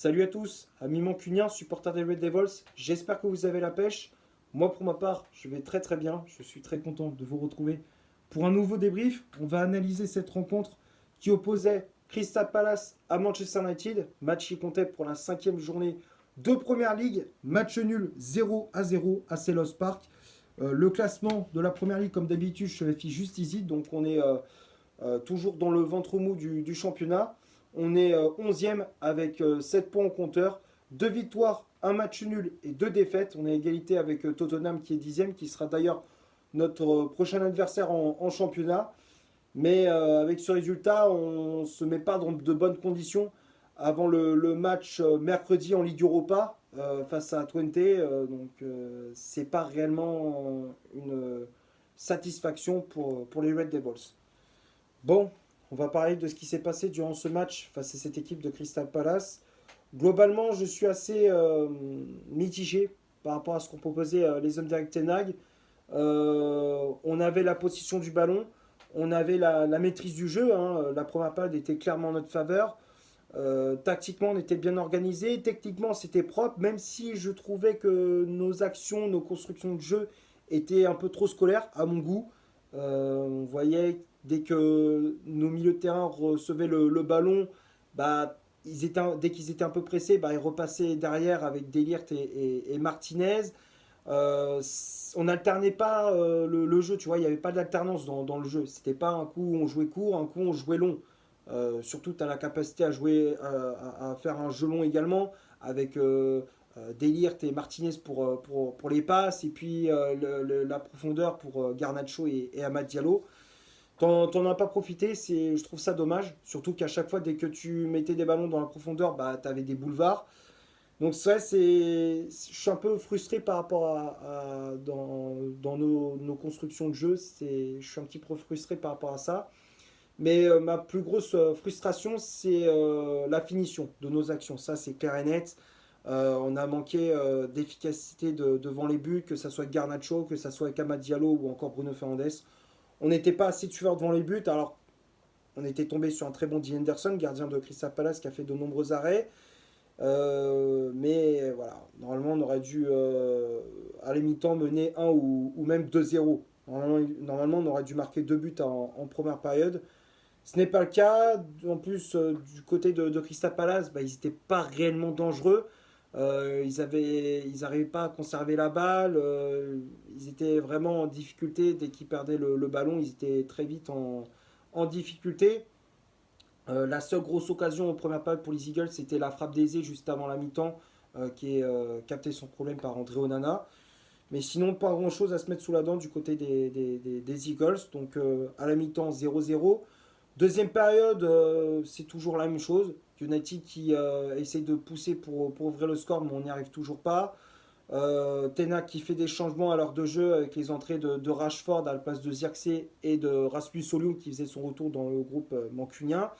Salut à tous, amis mancuniens, supporters des Red Devils, j'espère que vous avez la pêche. Moi pour ma part, je vais très très bien, je suis très content de vous retrouver pour un nouveau débrief. On va analyser cette rencontre qui opposait Crystal Palace à Manchester United, match qui comptait pour la cinquième journée de Première Ligue, match nul 0-0 à Selhurst Park. Le classement de la Première Ligue, comme d'habitude, je te l'affiche juste ici, donc on est toujours dans le ventre mou du championnat. On est 11e avec 7 points au compteur, 2 victoires, un match nul et 2 défaites. On est à égalité avec Tottenham qui est 10e, qui sera d'ailleurs notre prochain adversaire en championnat. Mais avec ce résultat, on ne se met pas dans de bonnes conditions avant le match mercredi en Ligue Europa face à Twente. C'est pas réellement une satisfaction pour les Red Devils. Bon, on va parler de ce qui s'est passé durant ce match face à cette équipe de Crystal Palace. Globalement, je suis assez mitigé par rapport à ce qu'ont proposé les hommes d'Eric Ten Hag. On avait la position du ballon, on avait la maîtrise du jeu. La première période était clairement en notre faveur. Tactiquement, on était bien organisé. Techniquement, c'était propre, même si je trouvais que nos actions, nos constructions de jeu étaient un peu trop scolaires à mon goût. On voyait dès que nos milieux de terrain recevaient le ballon, bah, dès qu'ils étaient un peu pressés, bah, ils repassaient derrière avec Delirte et Martinez. On n'alternait pas le jeu, tu vois, il n'y avait pas d'alternance dans le jeu. C'était pas un coup on jouait court, un coup on jouait long. Surtout, tu as la capacité à jouer, à faire un jeu long également, avec Delirte et Martinez pour les passes, et puis la profondeur pour Garnacho et Amad Diallo. T'en as pas profité, je trouve ça dommage. Surtout qu'à chaque fois, dès que tu mettais des ballons dans la profondeur, bah, tu avais des boulevards. Donc ça, je suis un peu frustré par rapport dans nos constructions de jeu. Je suis un petit peu frustré par rapport à ça. Mais ma plus grosse frustration, c'est la finition de nos actions. Ça, c'est clair et net. On a manqué d'efficacité devant les buts, que ce soit Garnacho, que ce soit Amad Diallo ou encore Bruno Fernandes. On n'était pas assez tueurs devant les buts. Alors, on était tombé sur un très bon Dean Henderson, gardien de Crystal Palace, qui a fait de nombreux arrêts. Mais voilà, normalement, on aurait dû, à la mi-temps, mener 1 ou même 2-0. Normalement, on aurait dû marquer 2 buts en première période. Ce n'est pas le cas. En plus, du côté de Crystal Palace, bah, ils n'étaient pas réellement dangereux. Ils n'arrivaient pas à conserver la balle. Ils étaient vraiment en difficulté. Dès qu'ils perdaient le ballon, ils étaient très vite en difficulté. La seule grosse occasion en première période pour les Eagles, c'était la frappe d'Eze juste avant la mi-temps, qui est capté son problème par André Onana. Mais sinon, pas grand-chose à se mettre sous la dent du côté des Eagles. Donc à la mi-temps, 0-0. Deuxième période, c'est toujours la même chose. United qui essaie de pousser pour ouvrir le score, mais on n'y arrive toujours pas. Ten Hag qui fait des changements à l'heure de jeu avec les entrées de Rashford à la place de Zirkzee et de Rasmus Højlund qui faisait son retour dans le groupe mancunien.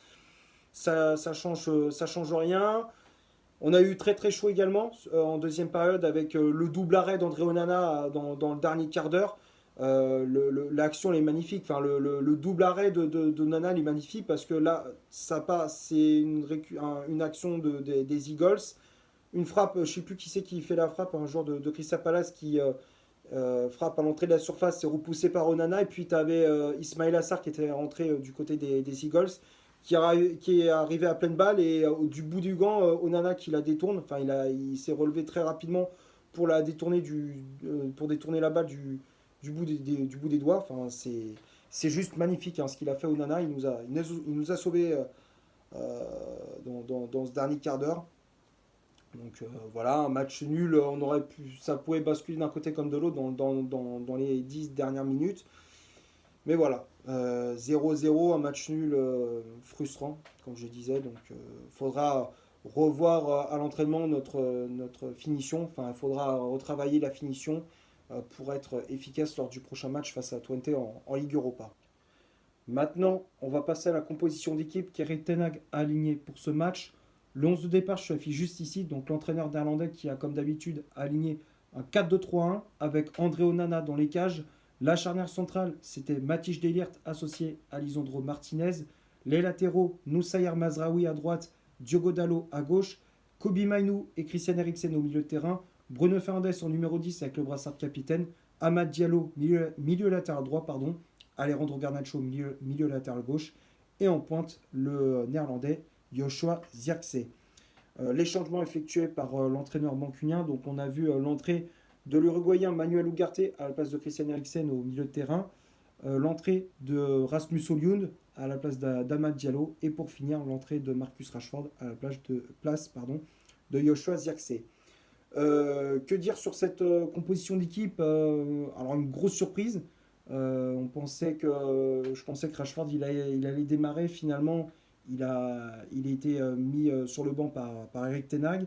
Ça change rien. On a eu très très chaud également en deuxième période avec le double arrêt d'André Onana dans le dernier quart d'heure. L'action elle est magnifique. Enfin, le double arrêt de Nana il est magnifique parce que là, ça passe, c'est une action des Eagles. Une frappe, je ne sais plus qui c'est qui fait la frappe, un joueur de Crystal Palace qui frappe à l'entrée de la surface, c'est repoussé par Onana. Et puis tu avais Ismail Assar qui était rentré du côté des Eagles, qui est arrivé à pleine balle et du bout du gant, Onana qui la détourne. Enfin, il s'est relevé très rapidement pour la détourner pour détourner la balle du bout des doigts. Enfin, c'est juste magnifique ce qu'il a fait Onana. Il nous a sauvés dans ce dernier quart d'heure. Donc voilà, un match nul, ça pouvait basculer d'un côté comme de l'autre dans les 10 dernières minutes. Mais voilà, 0-0, un match nul frustrant, comme je disais. Donc il faudra revoir à l'entraînement notre finition. Enfin, il faudra retravailler la finition pour être efficace lors du prochain match face à Twente en Ligue Europa. Maintenant, on va passer à la composition d'équipe qu'Erik Ten Hag a alignée pour ce match. Le 11 de départ, je l'affiche juste ici. Donc l'entraîneur néerlandais qui a comme d'habitude aligné un 4-2-3-1 avec André Onana dans les cages. La charnière centrale, c'était Matthijs de Ligt associé à Lisandro Martinez. Les latéraux, Noussaïr Mazraoui à droite, Diogo Dalot à gauche. Kobe Mainoo et Christian Eriksen au milieu de terrain. Bruno Fernandes en numéro 10 avec le brassard de capitaine. Amad Diallo, milieu latéral droit, pardon. Alejandro Garnacho, milieu latéral gauche. Et en pointe, le néerlandais Joshua Zirkzee. Les changements effectués par l'entraîneur mancunien. Donc on a vu l'entrée de l'Uruguayen Manuel Ugarte à la place de Christian Eriksen au milieu de terrain. L'entrée de Rasmus Højlund à la place d'Amad Diallo. Et pour finir, l'entrée de Marcus Rashford à la place de Joshua Zirkzee. Que dire sur cette composition d'équipe alors une grosse surprise. Je pensais que Rashford il allait démarrer. Finalement, il a été mis sur le banc par Erik ten Hag.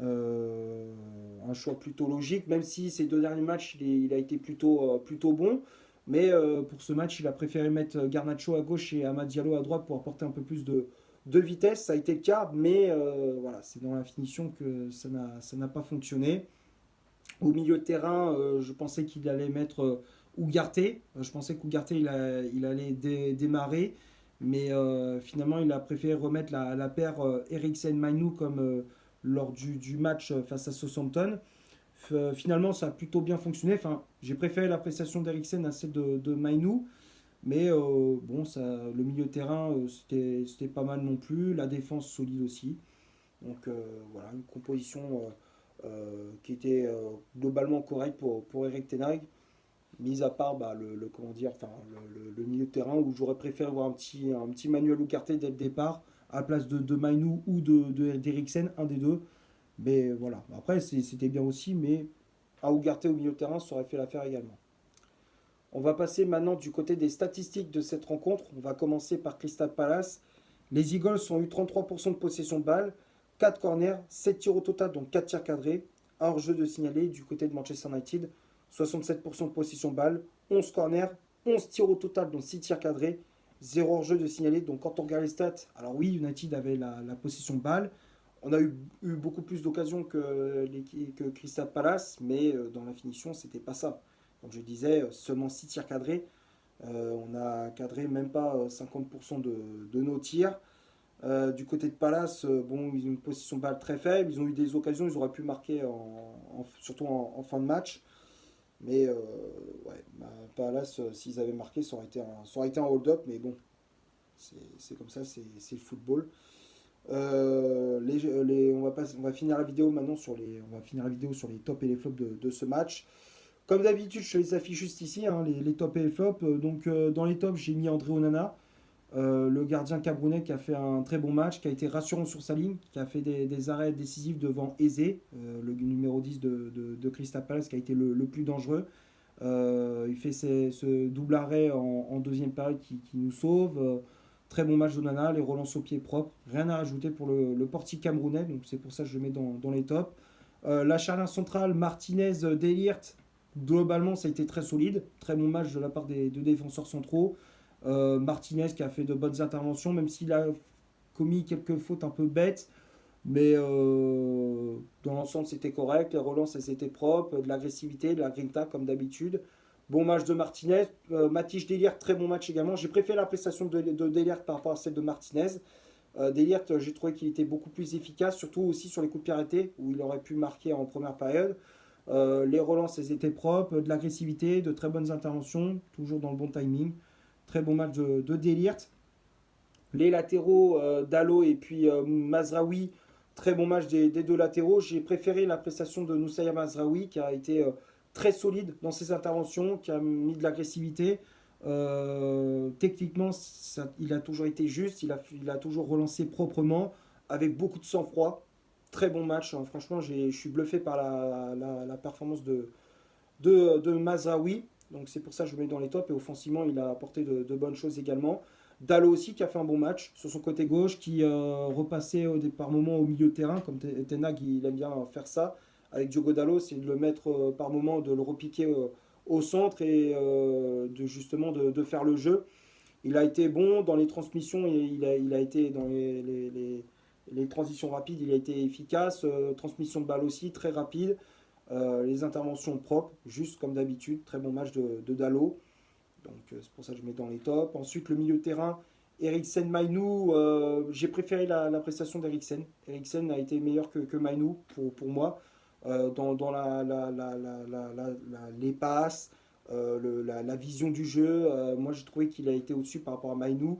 Un choix plutôt logique, même si ces 2 derniers matchs il a été plutôt bon. Mais pour ce match, il a préféré mettre Garnacho à gauche et Amad Diallo à droite pour apporter un peu plus de vitesse. Ça a été le cas, mais voilà, c'est dans la finition que ça n'a pas fonctionné. Au milieu de terrain, je pensais qu'il allait mettre Ugarte. Je pensais qu'Ugarte il allait démarrer, mais finalement il a préféré remettre la paire Eriksen-Mainoo comme lors du match face à Southampton. Finalement, ça a plutôt bien fonctionné. Enfin, j'ai préféré la prestation d'Eriksen à celle de Mainoo. Mais bon, le milieu de terrain, c'était pas mal non plus. La défense solide aussi. Donc voilà, une composition qui était globalement correcte pour Erik ten Hag. Mis à part le milieu de terrain où j'aurais préféré voir un petit Manuel Ugarte dès le départ à la place de Mainoo ou d'Eriksen, un des deux. Mais voilà, après c'était bien aussi, mais un Ugarte au milieu de terrain, ça aurait fait l'affaire également. On va passer maintenant du côté des statistiques de cette rencontre. On va commencer par Crystal Palace. Les Eagles ont eu 33% de possession de balle, 4 corners, 7 tirs au total, donc 4 tirs cadrés. Un hors-jeu de signalé du côté de Manchester United, 67% de possession de balle, 11 corners, 11 tirs au total, donc 6 tirs cadrés, 0 hors-jeu de signalé. Donc quand on regarde les stats, alors oui, United avait la possession de balle. On a eu beaucoup plus d'occasions que Crystal Palace, mais dans la finition, c'était pas ça. Comme je disais, seulement 6 tirs cadrés. On a cadré même pas 50% de nos tirs. Du côté de Palace, bon, ils ont une position de balle très faible. Ils ont eu des occasions, ils auraient pu marquer surtout en fin de match. Mais ouais, Palace, s'ils avaient marqué, ça aurait été un hold-up. Mais bon, c'est comme ça, c'est le football. On va finir la vidéo maintenant sur les tops et les flops de ce match. Comme d'habitude, je les affiche juste ici, hein, les tops et les flops. Donc, dans les tops, j'ai mis André Onana, le gardien camerounais qui a fait un très bon match, qui a été rassurant sur sa ligne, qui a fait des arrêts décisifs devant Eze, le numéro 10 de Crystal Palace, qui a été le plus dangereux. Il fait ce double arrêt en deuxième période qui nous sauve. Très bon match d'Onana, les relances au pied propre. Rien à rajouter pour le portier camerounais, donc c'est pour ça que je le mets dans les tops. La charnière centrale, Martinez, De Ligt. Globalement, ça a été très solide. Très bon match de la part des deux défenseurs centraux. Martinez qui a fait de bonnes interventions, même s'il a commis quelques fautes un peu bêtes. Mais dans l'ensemble, c'était correct. Les relances, elles étaient propres. De l'agressivité, de la grinta, comme d'habitude. Bon match de Martinez. Matthijs de Ligt, très bon match également. J'ai préféré la prestation de De Ligt par rapport à celle de Martinez. De Ligt, j'ai trouvé qu'il était beaucoup plus efficace, surtout aussi sur les coups de pied arrêtés, où il aurait pu marquer en première période. Les relances, elles étaient propres, de l'agressivité, de très bonnes interventions, toujours dans le bon timing. Très bon match de De Ligt. Les latéraux, Dalot et puis Mazraoui, très bon match des deux latéraux. J'ai préféré la prestation de Noussaïa Mazraoui, qui a été très solide dans ses interventions, qui a mis de l'agressivité. Techniquement, il a toujours été juste, il a toujours relancé proprement, avec beaucoup de sang-froid. Très bon match, hein. Franchement, je suis bluffé par la performance de Mazraoui. Donc c'est pour ça que je le mets dans les tops. Et offensivement, il a apporté de bonnes choses également. Dalot aussi qui a fait un bon match sur son côté gauche, qui repassait par moments au milieu de terrain, comme Ten Hag il aime bien faire ça. Avec Diogo Dalot, c'est de le mettre par moment, de le repiquer au centre et justement de faire le jeu. Il a été bon dans les transmissions, il a été dans les transitions rapides, il a été efficace. Transmission de balle aussi, très rapide. Les interventions propres, juste comme d'habitude. Très bon match de Dalot. Donc c'est pour ça que je mets dans les tops. Ensuite, le milieu de terrain, Eriksen, Mainoo, j'ai préféré la prestation d'Eriksen. Eriksen a été meilleur que Mainoo pour moi. Dans les passes, la vision du jeu. Moi, j'ai trouvé qu'il a été au-dessus par rapport à Mainoo.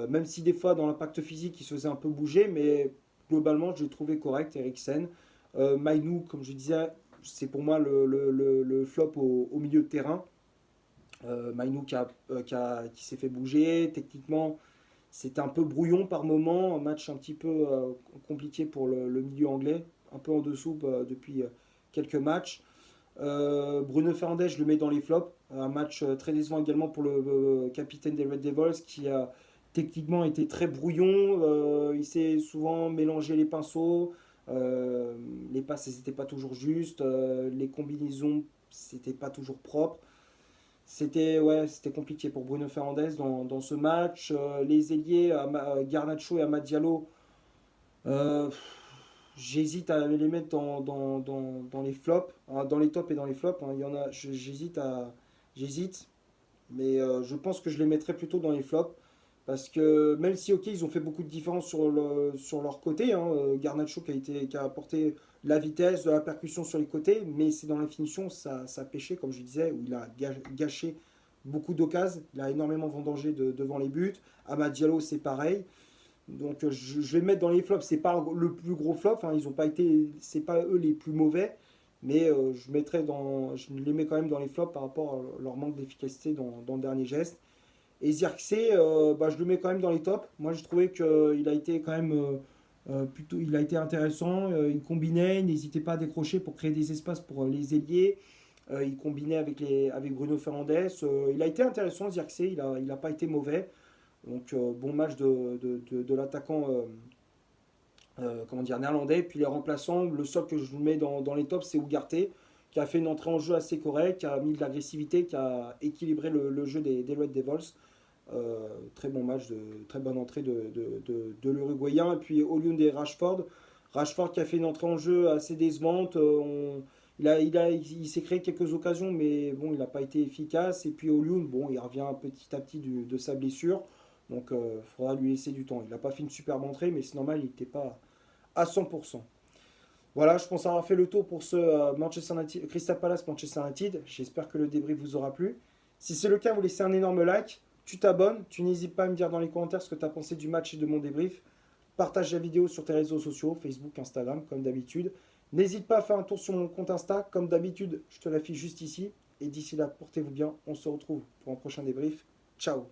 Même si des fois, dans l'impact physique, il se faisait un peu bouger, mais globalement, j'ai trouvé correct Eriksen. Mainoo, comme je disais, c'est pour moi le flop au milieu de terrain. Mainoo qui s'est fait bouger. Techniquement, c'était un peu brouillon par moment. Un match un petit peu compliqué pour le milieu anglais. Un peu en dessous depuis quelques matchs. Bruno Fernandes, je le mets dans les flops. Un match très décevant également pour le capitaine des Red Devils qui a techniquement été très brouillon. Il s'est souvent mélangé les pinceaux. Les passes, n'étaient pas toujours justes. Les combinaisons, c'était pas toujours propre. C'était compliqué pour Bruno Fernandes dans ce match. Les ailiers, Garnacho et Amad Diallo, euh, j'hésite à les mettre dans les flops, hein, dans les tops et dans les flops. Hein. Il y en a, j'hésite, mais je pense que je les mettrais plutôt dans les flops. Parce que même si, ok, ils ont fait beaucoup de différence sur leur côté, hein, Garnacho qui a apporté la vitesse, de la percussion sur les côtés, mais c'est dans la finition, ça a pêché, comme je disais, où il a gâché beaucoup d'occasions, il a énormément vendangé devant les buts. Amad Diallo, c'est pareil. Donc je vais le mettre dans les flops. C'est pas le plus gros flop. Hein. Ils ont pas été, c'est pas eux les plus mauvais, mais je les mets quand même dans les flops par rapport à leur manque d'efficacité dans le dernier geste. Et Zirkzee, je le mets quand même dans les tops. Moi, je trouvais qu'il a été quand même plutôt, il a été intéressant. Il combinait, il n'hésitait pas à décrocher pour créer des espaces pour les ailiers. Il combinait avec Bruno Fernandes. Il a été intéressant, Zirkzee. Il a pas été mauvais. Donc, bon match de l'attaquant comment dire, néerlandais. Puis les remplaçants, le seul que je mets dans les tops, c'est Ugarte, qui a fait une entrée en jeu assez correcte, qui a mis de l'agressivité, qui a équilibré le jeu des Red Devils. Très bon match, très bonne entrée de l'Uruguayen. Et puis Oyunde et Rashford. Rashford qui a fait une entrée en jeu assez décevante. Il s'est créé quelques occasions, mais bon, il n'a pas été efficace. Et puis Oyunde, bon, il revient petit à petit de sa blessure. Donc il faudra lui laisser du temps. Il n'a pas fait une superbe entrée, mais c'est normal, il n'était pas à 100%. Voilà, je pense avoir fait le tour pour ce Manchester United, Crystal Palace Manchester United. J'espère que le débrief vous aura plu. Si c'est le cas, vous laissez un énorme like, tu t'abonnes, tu n'hésites pas à me dire dans les commentaires ce que tu as pensé du match et de mon débrief. Partage la vidéo sur tes réseaux sociaux, Facebook, Instagram, comme d'habitude. N'hésite pas à faire un tour sur mon compte Insta, comme d'habitude, je te l'affiche juste ici. Et d'ici là, portez-vous bien, on se retrouve pour un prochain débrief. Ciao.